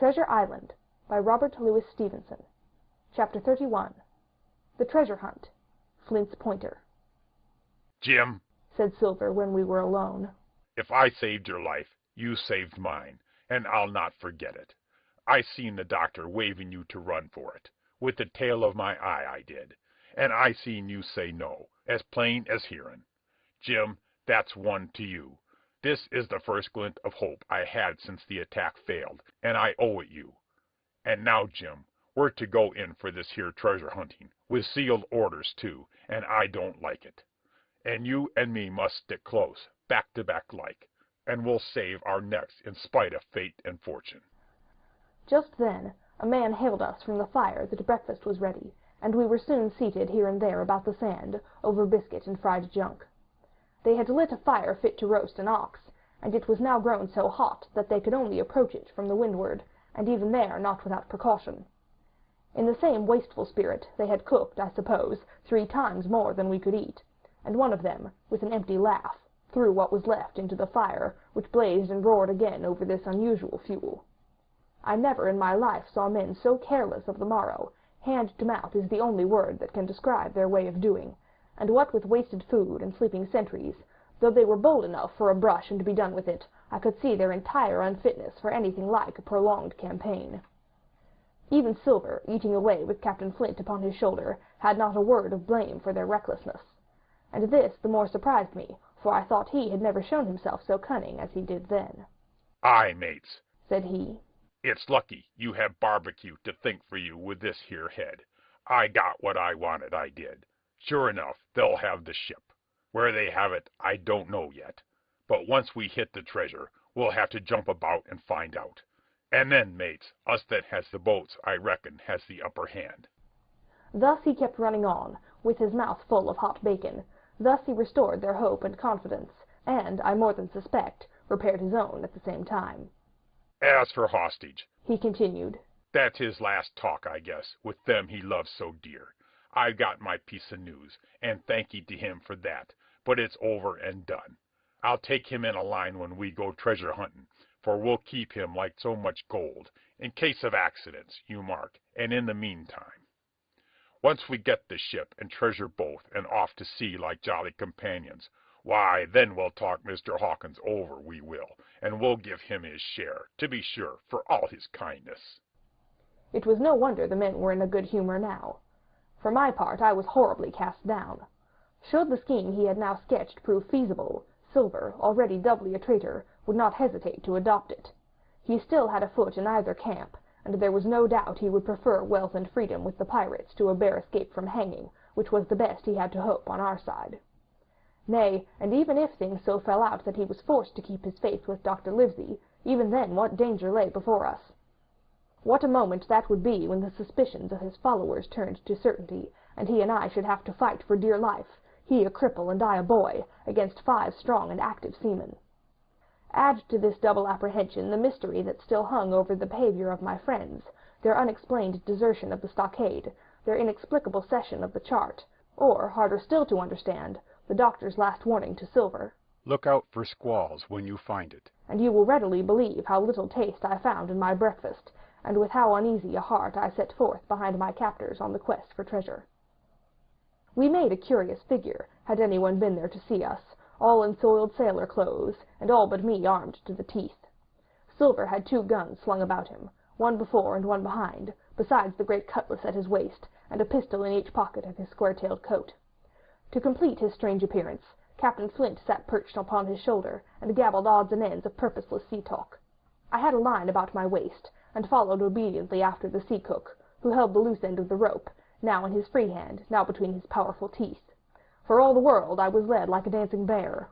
Treasure Island by Robert Louis Stevenson. Chapter 31. The Treasure Hunt. Flint's Pointer. "Jim," said Silver when we were alone, "if I saved your life, you saved mine, and I'll not forget it. I seen the doctor waving you to run for it. With the tail of my eye I did. And I seen you say no, as plain as hearin'. Jim, that's one to you. This is the first glint of hope I had since the attack failed, and I owe it you. And now, Jim, we're to go in for this here treasure hunting, with sealed orders, too, and I don't like it. And you and me must stick close, back to back like, and we'll save our necks in spite of fate and fortune." Just then a man hailed us from the fire that breakfast was ready, and we were soon seated here and there about the sand, over biscuit and fried junk. They had lit a fire fit to roast an ox, and it was now grown so hot that they could only approach it from the windward, and even there not without precaution. In the same wasteful spirit they had cooked, I suppose, 3 times more than we could eat, and one of them, with an empty laugh, threw what was left into the fire, which blazed and roared again over this unusual fuel. I never in my life saw men so careless of the morrow. Hand to mouth is the only word that can describe their way of doing, and what with wasted food and sleeping sentries, though they were bold enough for a brush and to be done with it, I could see their entire unfitness for anything like a prolonged campaign. Even Silver, eating away with Captain Flint upon his shoulder, had not a word of blame for their recklessness, and this the more surprised me, for I thought he had never shown himself so cunning as he did then. "Aye, mates," said he. "It's lucky you have barbecue to think for you with this here head. I got what I wanted, I did. Sure enough, they'll have the ship. Where they have it, I don't know yet. But once we hit the treasure, we'll have to jump about and find out. And then, mates, us that has the boats, I reckon, has the upper hand." Thus he kept running on, with his mouth full of hot bacon. Thus he restored their hope and confidence, and, I more than suspect, repaired his own at the same time. "As for Hostage," he continued, "that's his last talk, I guess, with them he loves so dear. I've got my piece of news, and thankee to him for that, but it's over and done. I'll take him in a line when we go treasure hunting, for we'll keep him like so much gold, in case of accidents, you mark, and in the meantime. Once we get the ship and treasure both, and off to sea like jolly companions, why, then we'll talk Mr. Hawkins over, we will, and we'll give him his share, to be sure, for all his kindness." It was no wonder the men were in a good humor now. For my part, I was horribly cast down. Should the scheme he had now sketched prove feasible, Silver, already doubly a traitor, would not hesitate to adopt it. He still had a foot in either camp, and there was no doubt he would prefer wealth and freedom with the pirates to a bare escape from hanging, which was the best he had to hope on our side. Nay, and even if things so fell out that he was forced to keep his faith with Dr. Livesey, even then what danger lay before us? What a moment that would be when the suspicions of his followers turned to certainty, and he and I should have to fight for dear life, he a cripple and I a boy, against 5 strong and active seamen. Add to this double apprehension the mystery that still hung over the behavior of my friends, their unexplained desertion of the stockade, their inexplicable cession of the chart, or, harder still to understand, the doctor's last warning to Silver, "Look out for squalls when you find it," and you will readily believe how little taste I found in my breakfast, and with how uneasy a heart I set forth behind my captors on the quest for treasure. We made a curious figure, had anyone been there to see us, all in soiled sailor clothes, and all but me armed to the teeth. Silver had 2 guns slung about him, one before and one behind, besides the great cutlass at his waist, and a pistol in each pocket of his square-tailed coat. To complete his strange appearance, Captain Flint sat perched upon his shoulder, and gabbled odds and ends of purposeless sea-talk. I had a line about my waist, and followed obediently after the sea-cook, who held the loose end of the rope, now in his free hand, now between his powerful teeth. For all the world I was led like a dancing bear.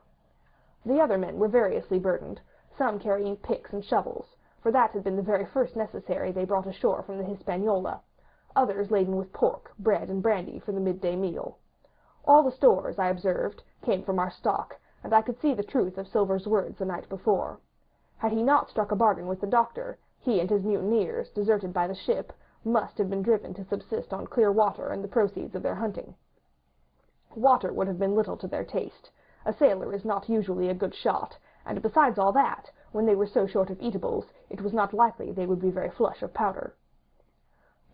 The other men were variously burdened, some carrying picks and shovels, for that had been the very first necessary they brought ashore from the Hispaniola, others laden with pork, bread, and brandy for the midday meal. All the stores, I observed, came from our stock, and I could see the truth of Silver's words the night before. Had he not struck a bargain with the doctor, he and his mutineers, deserted by the ship, must have been driven to subsist on clear water and the proceeds of their hunting. Water would have been little to their taste. A sailor is not usually a good shot, and besides all that, when they were so short of eatables, it was not likely they would be very flush of powder.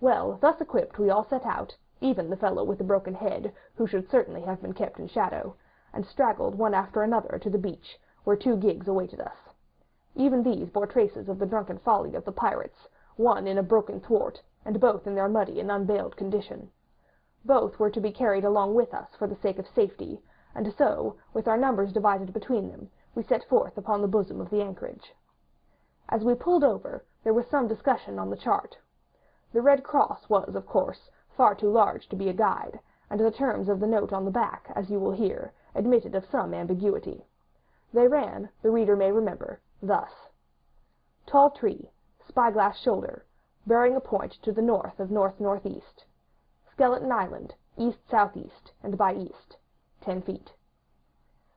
Well, thus equipped we all set out, even the fellow with the broken head, who should certainly have been kept in shadow, and straggled one after another to the beach, where 2 gigs awaited us. Even these bore traces of the drunken folly of the pirates, one in a broken thwart, and both in their muddy and unbaled condition. Both were to be carried along with us for the sake of safety, and so, with our numbers divided between them, we set forth upon the bosom of the anchorage. As we pulled over, there was some discussion on the chart. The red cross was, of course, far too large to be a guide, and the terms of the note on the back, as you will hear, admitted of some ambiguity. They ran, the reader may remember, thus: Tall tree, spyglass shoulder, bearing a point to the north of north-northeast. Skeleton Island, east-southeast, and by east, 10 feet.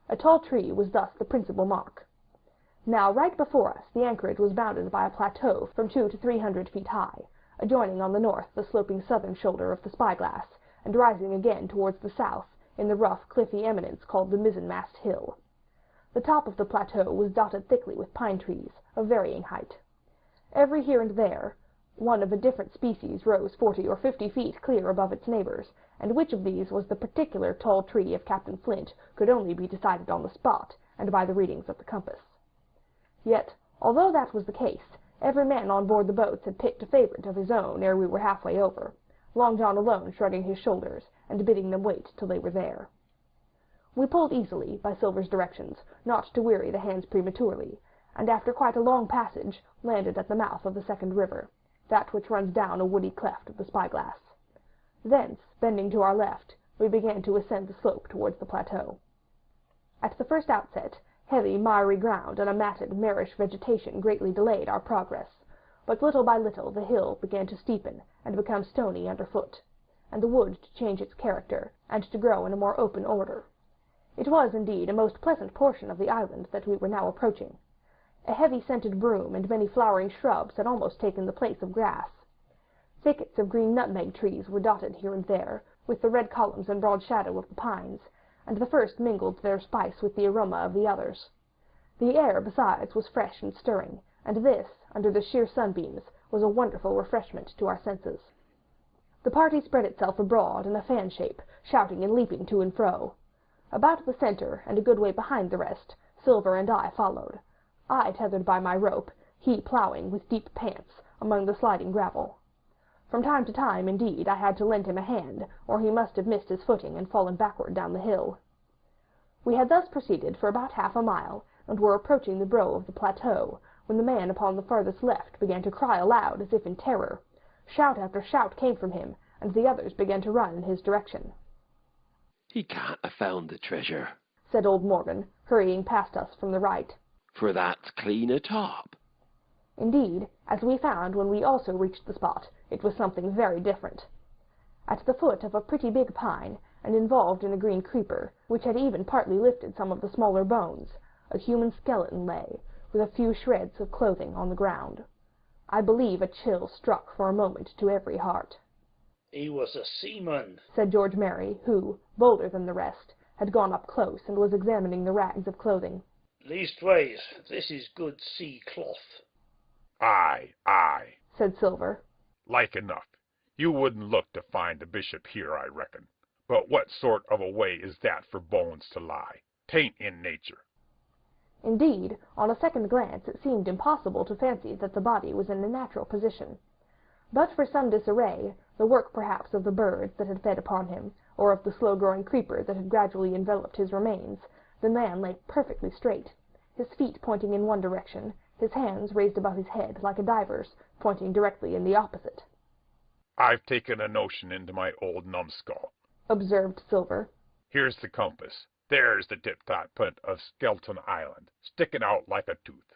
A tall tree was thus the principal mark. Now, right before us, the anchorage was bounded by a plateau from 200 to 300 feet high, adjoining on the north the sloping southern shoulder of the spyglass, and rising again towards the south in the rough, cliffy eminence called the mizzenmast hill. The top of the plateau was dotted thickly with pine trees, of varying height. Every here and there, one of a different species rose 40 or 50 feet clear above its neighbors, and which of these was the particular tall tree of Captain Flint could only be decided on the spot, and by the readings of the compass. Yet, although that was the case, every man on board the boats had picked a favorite of his own ere we were halfway over, Long John alone shrugging his shoulders, and bidding them wait till they were there. We pulled easily, by Silver's directions, not to weary the hands prematurely, and after quite a long passage, landed at the mouth of the second river, that which runs down a woody cleft of the spyglass. Thence, bending to our left, we began to ascend the slope towards the plateau. At the first outset, heavy, miry ground and a matted, marish vegetation greatly delayed our progress, but little by little the hill began to steepen and become stony underfoot, and the wood to change its character, and to grow in a more open order. It was, indeed, a most pleasant portion of the island that we were now approaching. A heavy-scented broom and many flowering shrubs had almost taken the place of grass. Thickets of green nutmeg trees were dotted here and there with the red columns and broad shadow of the pines, and the first mingled their spice with the aroma of the others. The air, besides, was fresh and stirring, and this, under the sheer sunbeams, was a wonderful refreshment to our senses. The party spread itself abroad in a fan shape, shouting and leaping to and fro. About the center, and a good way behind the rest, Silver and I followed, I tethered by my rope, he ploughing with deep pants among the sliding gravel. From time to time, indeed, I had to lend him a hand, or he must have missed his footing and fallen backward down the hill. We had thus proceeded for about half a mile, and were approaching the brow of the plateau, when the man upon the farthest left began to cry aloud as if in terror. Shout after shout came from him, and the others began to run in his direction. "He can't have found the treasure," said old Morgan, hurrying past us from the right. "for that's clean atop." Indeed, as we found when we also reached the spot, it was something very different. At the foot of a pretty big pine, and involved in a green creeper, which had even partly lifted some of the smaller bones, a human skeleton lay, with a few shreds of clothing on the ground. I believe a chill struck for a moment to every heart. "He was a seaman," said George Merry, who, bolder than the rest, had gone up close and was examining the rags of clothing. "Leastways, this is good sea cloth." Aye, aye, said Silver. like enough. You wouldn't look to find the bishop here, I reckon. But what sort of a way is that for bones to lie? 'Tain't in nature. Indeed, on a second glance it seemed impossible to fancy that the body was in a natural position. But for some disarray, the work perhaps of the birds that had fed upon him, or of the slow-growing creeper that had gradually enveloped his remains, the man lay perfectly straight, his feet pointing in one direction, his hands raised above his head like a diver's, pointing directly in the opposite. I've taken a notion into my old numbskull, observed Silver. Here's the compass. There's the tip-top point of Skeleton Island, sticking out like a tooth.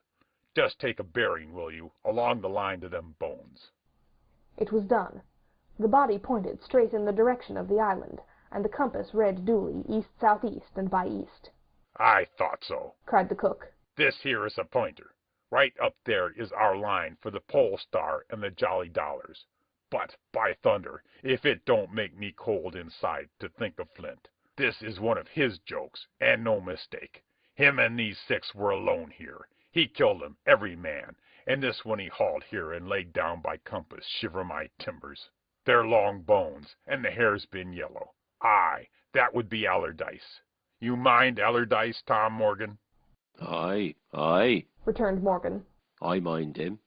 Just take a bearing, will you, along the line to them bones. It was done. The body pointed straight in the direction of the island, and the compass read duly east-southeast and by east. I thought so, cried the cook. This here is a pointer. Right up there is our line for the Pole Star and the Jolly Dollars. But, by thunder, if it don't make me cold inside to think of Flint. This is one of his jokes, and no mistake. Him and these 6 were alone here. He killed 'em, every man, and this one he hauled here and laid down by compass, shiver my timbers. They're long bones, and the hair's been yellow. Aye, that would be Allardyce. You mind Allardyce, Tom Morgan? Aye, aye, returned Morgan. I mind him.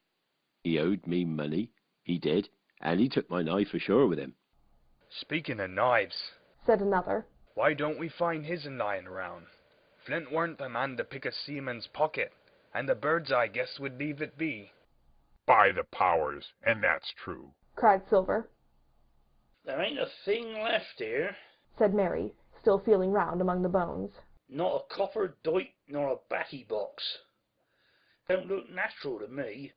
He owed me money, he did, and he took my knife ashore with him. Speaking of knives, said another. why don't we find his'n lying around? Flint weren't the man to pick a seaman's pocket, and the birds, I guess, would leave it be. By the powers, and that's true, cried Silver. There ain't a thing left here. Said Mary, still feeling round among the bones. Not a copper doit nor a baccy box. Don't look natural to me.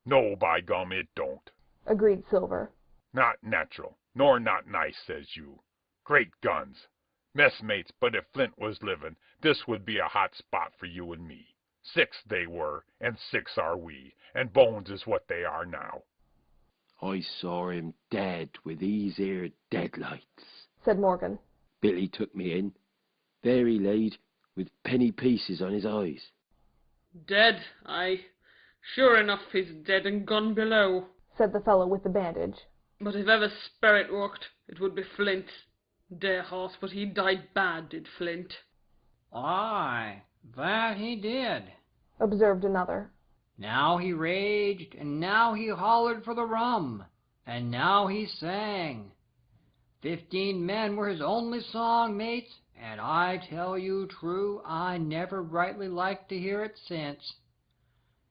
No, by gum, it don't. Agreed Silver. Not natural, nor not nice, says you. Great guns. Messmates, but if Flint was livin', this would be a hot spot for you and me. 6 they were, and 6 are we, and bones is what they are now. I saw him dead with these here deadlights, said Morgan. Billy took me in. There he laid, with penny pieces on his eyes. Dead, aye. Sure enough he's dead and gone below, said the fellow with the bandage. But if ever spirit worked, it would be Flint. Dear horse, but he died bad, did Flint. Aye, that he did. Observed another. Now he raged, and now he hollered for the rum, and now he sang. 15 men were his only song mates, and I tell you true, I never rightly liked to hear it since.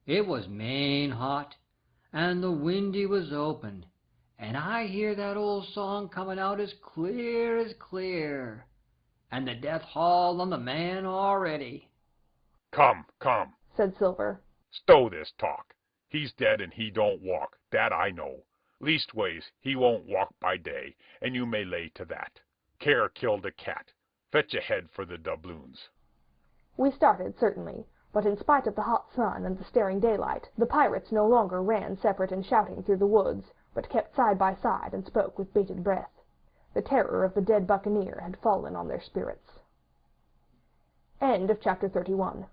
It was main hot, and the windy was open, and I hear that old song coming out as clear, and the death haul on the man already. Come, said Silver. stow this talk. He's dead and he don't walk, that I know. Leastways, he won't walk by day, and you may lay to that. Care killed a cat. Fetch ahead for the doubloons. We started, certainly, but in spite of the hot sun and the staring daylight, the pirates no longer ran separate and shouting through the woods, but kept side by side and spoke with bated breath. The terror of the dead buccaneer had fallen on their spirits. End of chapter 31.